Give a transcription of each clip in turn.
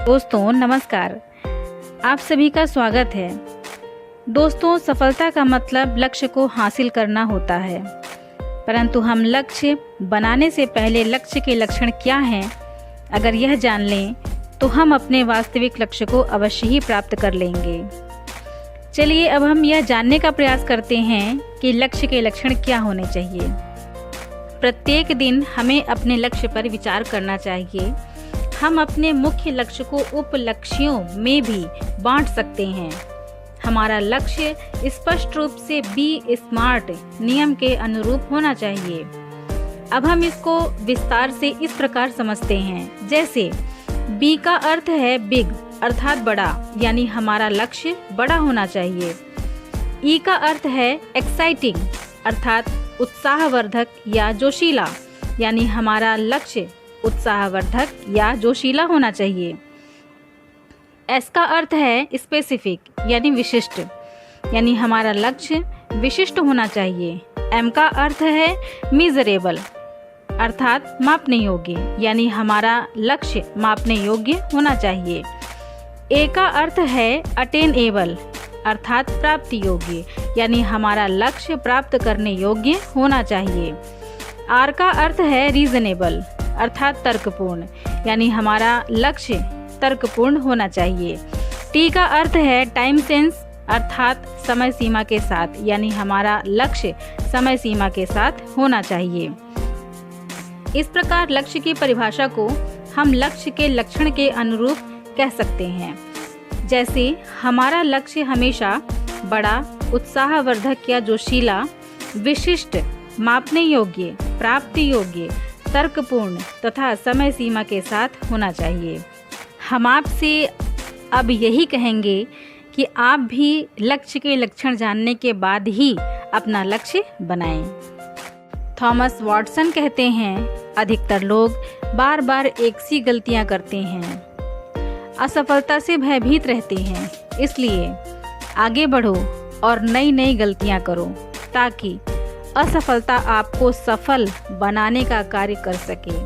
दोस्तों नमस्कार, आप सभी का स्वागत है। दोस्तों, सफलता का मतलब लक्ष्य को हासिल करना होता है, परंतु हम लक्ष्य बनाने से पहले लक्ष्य के लक्षण क्या हैं, अगर यह जान लें तो हम अपने वास्तविक लक्ष्य को अवश्य ही प्राप्त कर लेंगे। चलिए अब हम यह जानने का प्रयास करते हैं कि लक्ष्य के लक्षण क्या होने चाहिए। प्रत्येक दिन हमें अपने लक्ष्य पर विचार करना चाहिए। हम अपने मुख्य लक्ष्य को उप लक्ष्यों में भी बांट सकते हैं। हमारा लक्ष्य स्पष्ट रूप से बी स्मार्ट नियम के अनुरूप होना चाहिए। अब हम इसको विस्तार से इस प्रकार समझते हैं। जैसे बी का अर्थ है बिग अर्थात बड़ा, यानी हमारा लक्ष्य बड़ा होना चाहिए। ई का अर्थ है एक्साइटिंग अर्थात उत्साहवर्धक या जोशीला, यानी हमारा लक्ष्य उत्साहवर्धक या जोशीला होना चाहिए। एस का अर्थ है स्पेसिफिक यानी विशिष्ट, यानी हमारा लक्ष्य विशिष्ट होना चाहिए। एम का अर्थ है मीजरेबल अर्थात मापने योग्य, यानी हमारा लक्ष्य मापने योग्य होना चाहिए। ए का अर्थ है अटेनेबल अर्थात प्राप्ति योग्य, यानी हमारा लक्ष्य प्राप्त करने योग्य होना चाहिए। आर का अर्थ है रीजनेबल अर्थात तर्कपूर्ण, यानी हमारा लक्ष्य तर्कपूर्ण होना चाहिए। टी का अर्थ है टाइम सेंस अर्थात समय सीमा के साथ, यानी हमारा लक्ष्य समय सीमा के साथ होना चाहिए। इस प्रकार लक्ष्य की परिभाषा को हम लक्ष्य के लक्षण के अनुरूप कह सकते हैं। जैसे हमारा लक्ष्य हमेशा बड़ा, उत्साहवर्धक या जोशीला, विशिष्ट, मापने योग्य, प्राप्ति योग्य, तर्कपूर्ण तथा समय सीमा के साथ होना चाहिए। हम आपसे अब यही कहेंगे कि आप भी लक्ष्य के लक्षण जानने के बाद ही अपना लक्ष्य बनाएं। थॉमस वॉटसन कहते हैं, अधिकतर लोग बार बार एक सी गलतियां करते हैं, असफलता से भयभीत रहते हैं। इसलिए आगे बढ़ो और नई नई गलतियां करो ताकि असफलता आपको सफल बनाने का कार्य कर सके।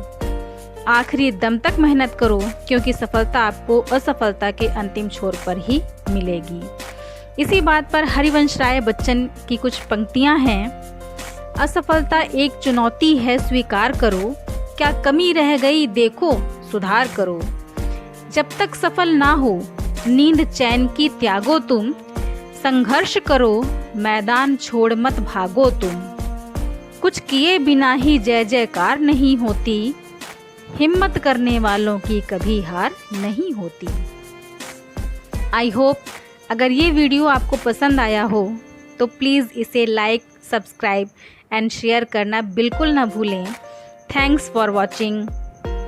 आखिरी दम तक मेहनत करो, क्योंकि सफलता आपको असफलता के अंतिम छोर पर ही मिलेगी। इसी बात पर हरिवंश राय बच्चन की कुछ पंक्तियां हैं। असफलता एक चुनौती है स्वीकार करो, क्या कमी रह गई देखो सुधार करो। जब तक सफल ना हो नींद चैन की त्यागो तुम, संघर्ष करो मैदान छोड़ मत भागो तुम। कुछ किए बिना ही जय जयकार नहीं होती, हिम्मत करने वालों की कभी हार नहीं होती। आई होप अगर ये वीडियो आपको पसंद आया हो तो प्लीज़ इसे लाइक, सब्सक्राइब एंड शेयर करना बिल्कुल ना भूलें। Thanks for watching.